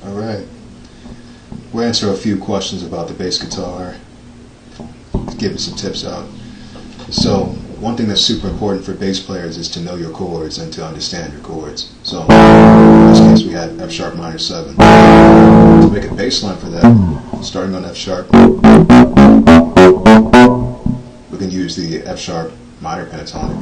Alright, we'll answer a few questions about the bass guitar, give you some tips out. So, one thing that's super important for bass players is to know your chords and to understand your chords. So, in this case we had F sharp minor 7. To make a bass line for that, starting on F sharp, we can use the F sharp minor pentatonic.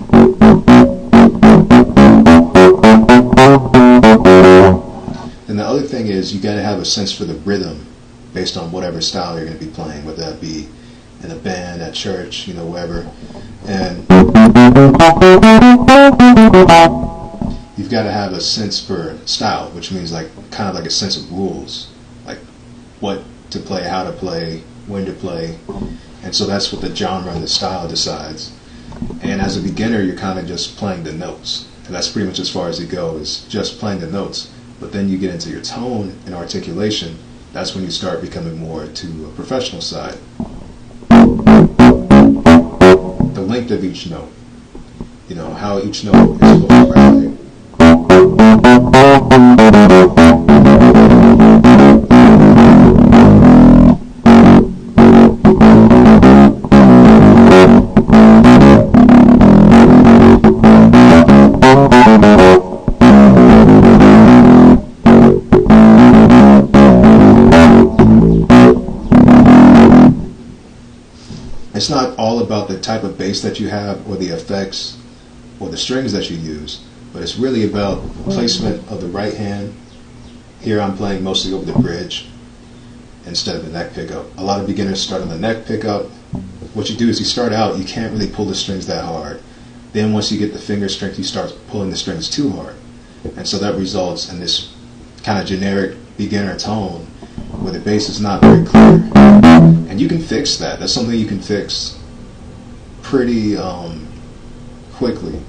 And the other thing is you got to have a sense for the rhythm based on whatever style you're going to be playing, whether that be in a band, at church, wherever. And you've got to have a sense for style, which means kind of like a sense of rules, like what to play, how to play, when to play. And so that's what the genre and the style decides. And as a beginner, you're kind of just playing the notes. And that's pretty much as far as you go, is just playing the notes. But then you get into your tone and articulation. That's when you start becoming more to a professional side. The length of each note, how each note is supposed to resonate. It's not all about the type of bass that you have or the effects or the strings that you use, but it's really about placement of the right hand. Here I'm playing mostly over the bridge instead of the neck pickup. A lot of beginners start on the neck pickup. What you do is you start out, you can't really pull the strings that hard. Then once you get the finger strength, you start pulling the strings too hard. And so that results in this kind of generic beginner tone where the bass is not very clear. And you can fix that. That's something you can fix pretty quickly.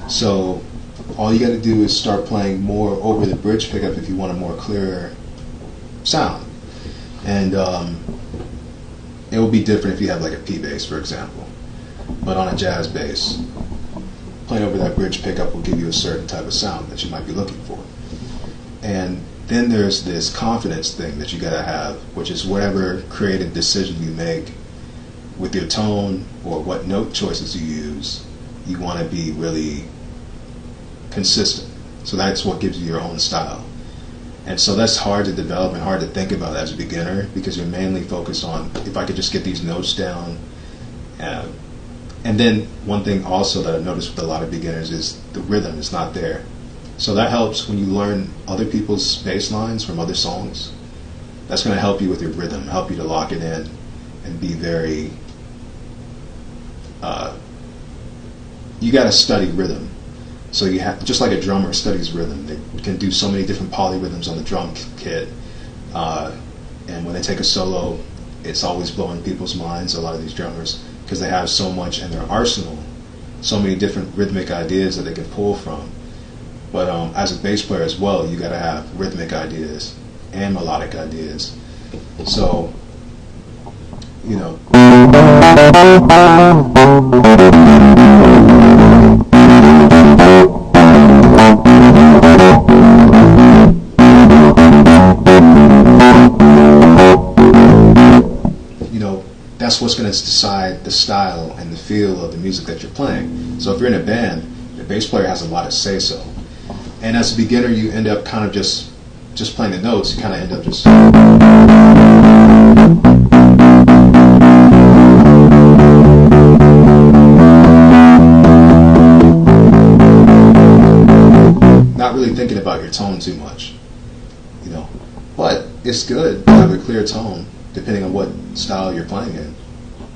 So all you got to do is start playing more over the bridge pickup if you want a more clearer sound. And it will be different if you have like a P bass, for example. But on a jazz bass, playing over that bridge pickup will give you a certain type of sound that you might be looking for. And then there's this confidence thing that you gotta have, which is whatever creative decision you make with your tone or what note choices you use, you want to be really consistent. So that's what gives you your own style. And so that's hard to develop and hard to think about as a beginner because you're mainly focused on, if I could just get these notes down. And then one thing also that I've noticed with a lot of beginners is the rhythm is not there. So that helps when you learn other people's bass lines from other songs. That's going to help you with your rhythm, help you to lock it in and be very... you got to study rhythm. So you have, just like a drummer studies rhythm, they can do so many different polyrhythms on the drum kit. And when they take a solo, it's always blowing people's minds, a lot of these drummers, because they have so much in their arsenal, so many different rhythmic ideas that they can pull from. But as a bass player as well, you got to have rhythmic ideas and melodic ideas. So, you know. That's what's going to decide the style and the feel of the music that you're playing. So if you're in a band, the bass player has a lot of say-so. And as a beginner, you end up kind of just playing the notes. You kind of end up just... not really thinking about your tone too much, you know. But it's good to have a clear tone, depending on what style you're playing in.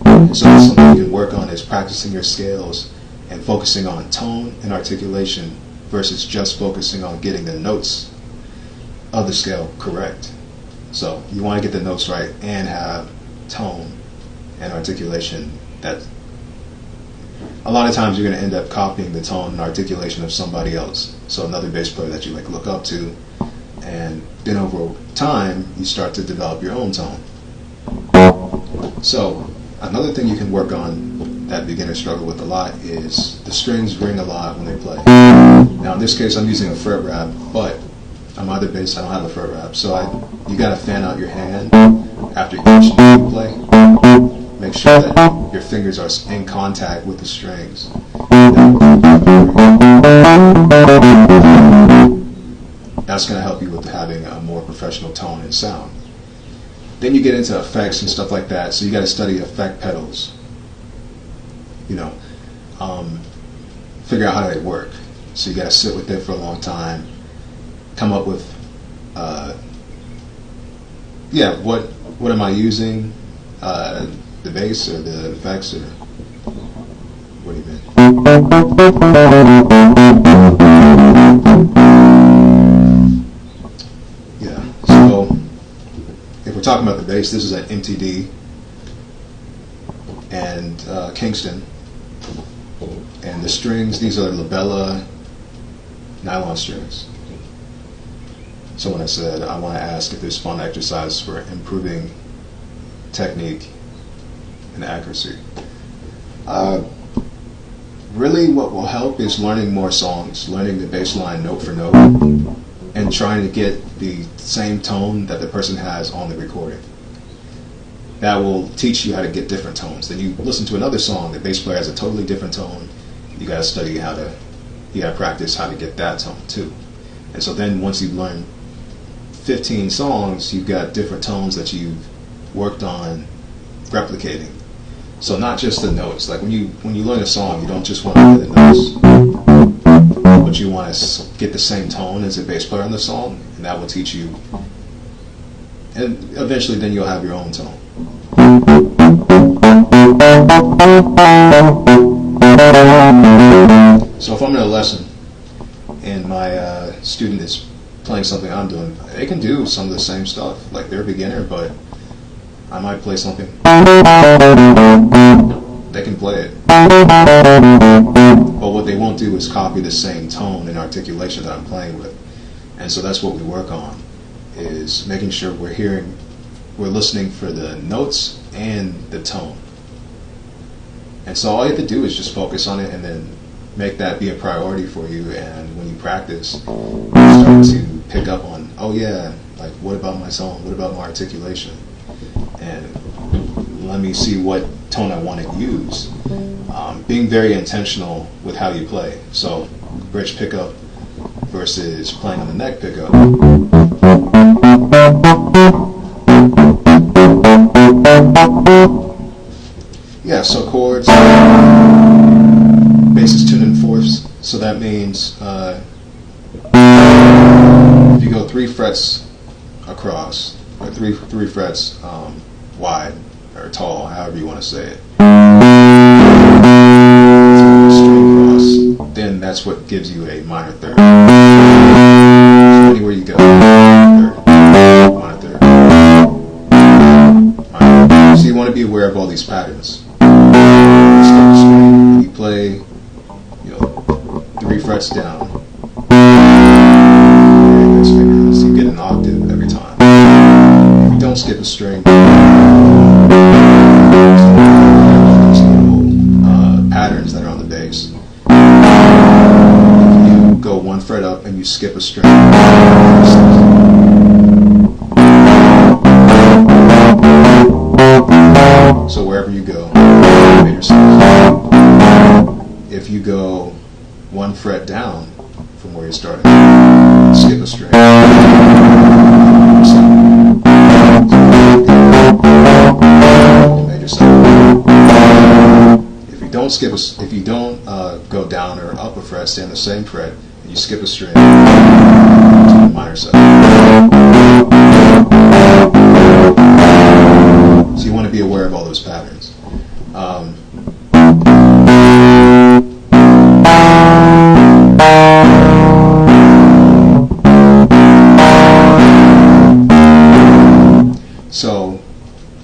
And so something you can work on is practicing your scales and focusing on tone and articulation versus just focusing on getting the notes of the scale correct. So you want to get the notes right and have tone and articulation that a lot of times you're going to end up copying the tone and articulation of somebody else. So another bass player that you like look up to, and then over time you start to develop your own tone. So another thing you can work on that beginners struggle with a lot is the strings ring a lot when they play. Now in this case I'm using a fret wrap, but on other bass I don't have a fret wrap, so you got to fan out your hand after each note you play. Make sure that your fingers are in contact with the strings. That's going to help you with having a more professional tone and sound. Then you get into effects and stuff like that, so you got to study effect pedals. Figure out how they work. So you got to sit with it for a long time, come up with, what am I using? The bass or the effects, or what do you mean? Yeah, so if we're talking about the bass, this is an MTD and Kingston, and the strings, these are Labella nylon strings. Someone has said, I want to ask if there's fun exercise for improving technique and accuracy. Really what will help is learning more songs, learning the bass line note for note, and trying to get the same tone that the person has on the recording. That will teach you how to get different tones. Then you listen to another song, the bass player has a totally different tone. You got to study you got to practice how to get that tone too. And so then once you've learned 15 songs, you've got different tones that you've worked on replicating. So not just the notes. Like when you learn a song, you don't just want to play the notes, but you want to get the same tone as the bass player on the song, and that will teach you. And eventually, then you'll have your own tone. So if I'm in a lesson and my student is playing something I'm doing, they can do some of the same stuff. Like they're a beginner, but I might play something. They can play it. But what they won't do is copy the same tone and articulation that I'm playing with. And so that's what we work on, is making sure we're listening for the notes and the tone. And so all you have to do is just focus on it and then make that be a priority for you. And when you practice, you start to pick up on, oh yeah, like what about my tone? What about my articulation? And let me see what tone I want to use. Being very intentional with how you play. So bridge pickup versus playing on the neck pickup. Yeah, so chords, bass is tuned in fourths, so that means if you go 3 frets across, or three frets wide or tall, however you want to say it, string cross, then that's what gives you a minor third. So anywhere you go, third, minor third, minor third. So you want to be aware of all these patterns. You play, 3 frets down. So you get an octave every time. If you don't skip a string, patterns that are on the bass. If you go 1 fret up and you skip a string, so wherever you go, if you go 1 fret down from where you started, skip a string. Major 7. If you don't go down or up a fret, stay on the same fret, and you skip a string, minor 7. So you want to be aware of all those patterns. So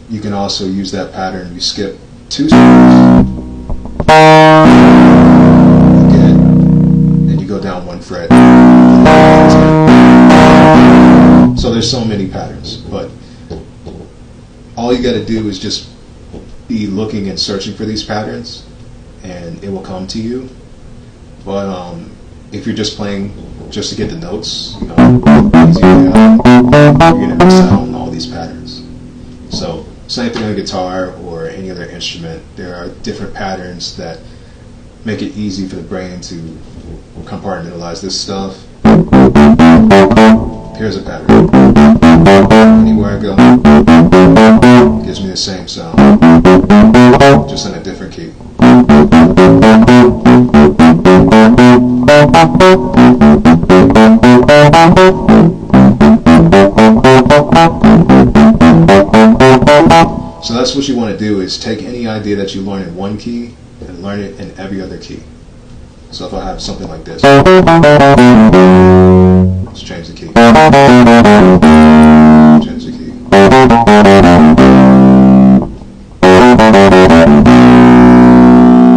you can also use that pattern. You skip 2 strings. down one fret. So there's so many patterns, but all you got to do is just be looking and searching for these patterns, and it will come to you. But if you're just playing just to get the notes, you know, easy way out, you're gonna miss out on all these patterns. So same thing on a guitar or any other instrument. There are different patterns that make it easy for the brain to compartmentalize this stuff. Here's a pattern. Anywhere I go, it gives me the same sound, just in a different key. So that's what you want to do, is take any idea that you learn in one key and learn it in every other key. So if I have something like this, let's change the key. Change the key.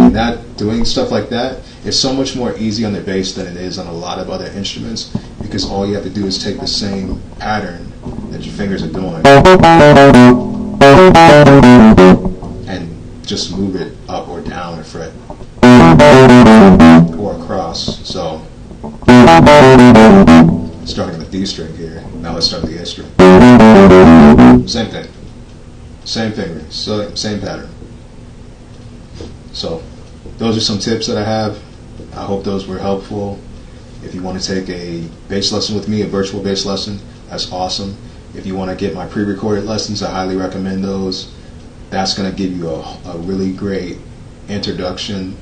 And that, doing stuff like that is so much more easy on the bass than it is on a lot of other instruments, because all you have to do is take the same pattern that your fingers are doing and just move it up or down a fret or across. So starting with D string here, now let's start the A string. Same thing, same finger, so same pattern. So those are some tips that I have. I hope those were helpful. If you want to take a bass lesson with me, a virtual bass lesson, that's awesome. If you want to get my pre-recorded lessons, I highly recommend those. That's going to give you a really great introduction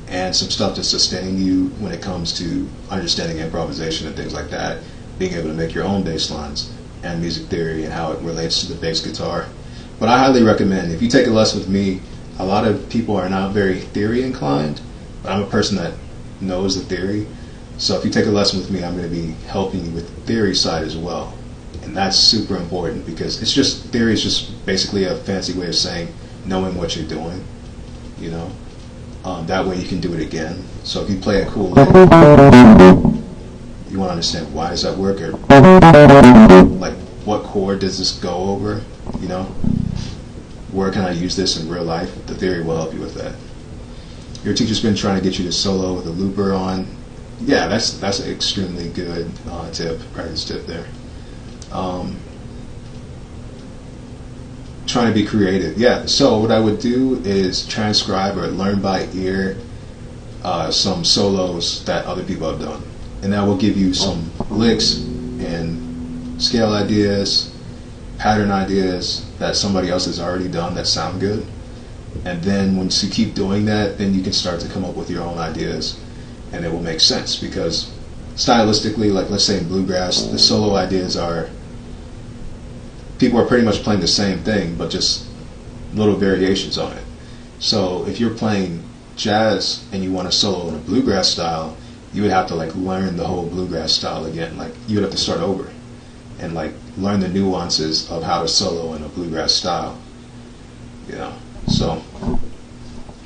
and some stuff to sustain you when it comes to understanding improvisation and things like that, being able to make your own bass lines and music theory and how it relates to the bass guitar. But I highly recommend, if you take a lesson with me, a lot of people are not very theory inclined, but I'm a person that knows the theory. So if you take a lesson with me, I'm going to be helping you with the theory side as well. And that's super important, because it's just, theory is just basically a fancy way of saying knowing what you're doing, you know. That way you can do it again. So if you play a cool lick, you want to understand, why does that work, or like what chord does this go over, you know, where can I use this in real life? The theory will help you with that. Your teacher's been trying to get you to solo with a looper on. Yeah, that's an extremely good tip, practice tip there. Trying to be creative. Yeah, so what I would do is transcribe or learn by ear some solos that other people have done. And that will give you some licks and scale ideas, pattern ideas that somebody else has already done that sound good. And then once you keep doing that, then you can start to come up with your own ideas, and it will make sense, because stylistically, like let's say in bluegrass, the solo ideas are, people are pretty much playing the same thing, but just little variations on it. So if you're playing jazz and you want to solo in a bluegrass style, you would have to like learn the whole bluegrass style again. Like you would have to start over and like learn the nuances of how to solo in a bluegrass style, you know. So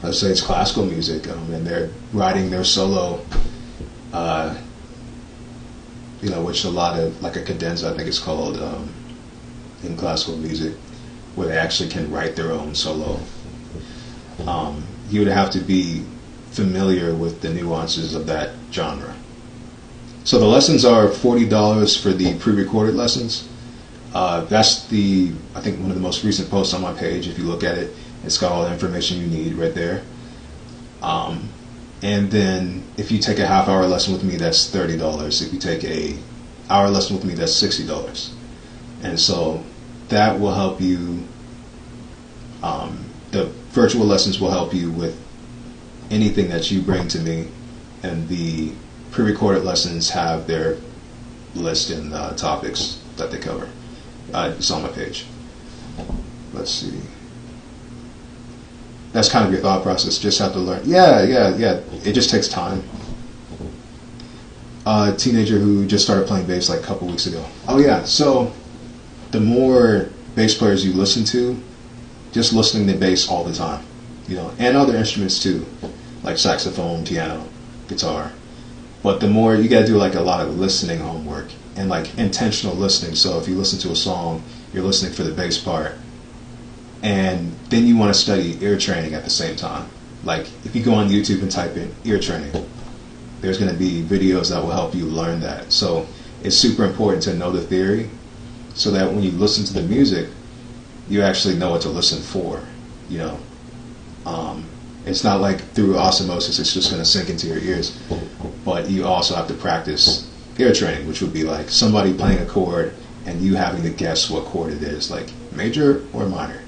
let's say it's classical music, and they're writing their solo, you know, which a lot of, like a cadenza, I think it's called, in classical music, where they actually can write their own solo. You would have to be familiar with the nuances of that genre. So the lessons are $40 for the pre-recorded lessons. That's the, I think, one of the most recent posts on my page. If you look at it, it's got all the information you need right there. And then if you take a half-hour lesson with me, that's $30. If you take a hour lesson with me, that's $60. And so that will help you, the virtual lessons will help you with anything that you bring to me, and the pre-recorded lessons have their list and topics that they cover. It's on my page. Let's see. That's kind of your thought process. Just have to learn. Yeah. It just takes time. A teenager who just started playing bass like a couple weeks ago. Oh yeah, so the more bass players you listen to, just listening to bass all the time, you know, and other instruments too, like saxophone, piano, guitar. But the more you got to do like a lot of listening homework and like intentional listening. So if you listen to a song, you're listening for the bass part, and then you want to study ear training at the same time. Like if you go on YouTube and type in ear training, there's going to be videos that will help you learn that. So it's super important to know the theory so that when you listen to the music, you actually know what to listen for. You know, it's not like through osmosis it's just going to sink into your ears, but you also have to practice ear training, which would be like somebody playing a chord and you having to guess what chord it is, like major or minor.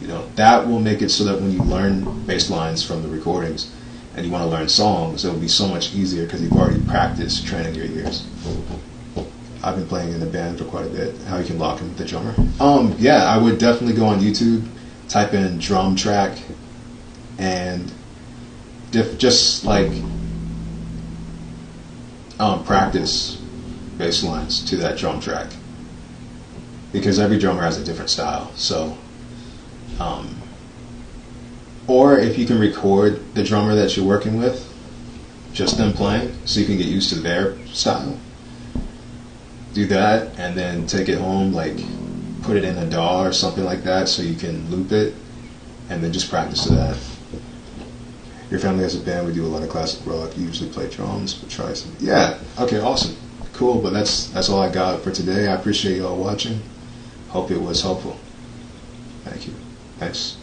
You know, that will make it so that when you learn bass lines from the recordings and you want to learn songs, it will be so much easier because you've already practiced training your ears. I've been playing in the band for quite a bit. How you can lock in with the drummer. Yeah, I would definitely go on YouTube, type in drum track, and just like practice bass lines to that drum track, because every drummer has a different style. So, or if you can record the drummer that you're working with, just them playing, so you can get used to their style. Do that, and then take it home, like put it in a DAW or something like that, so you can loop it, and then just practice to that. Your family has a band. We do a lot of classic rock. You usually play drums, but try some. Yeah. Okay. Awesome. Cool. But that's all I got for today. I appreciate y'all watching. Hope it was helpful. Thank you. Thanks.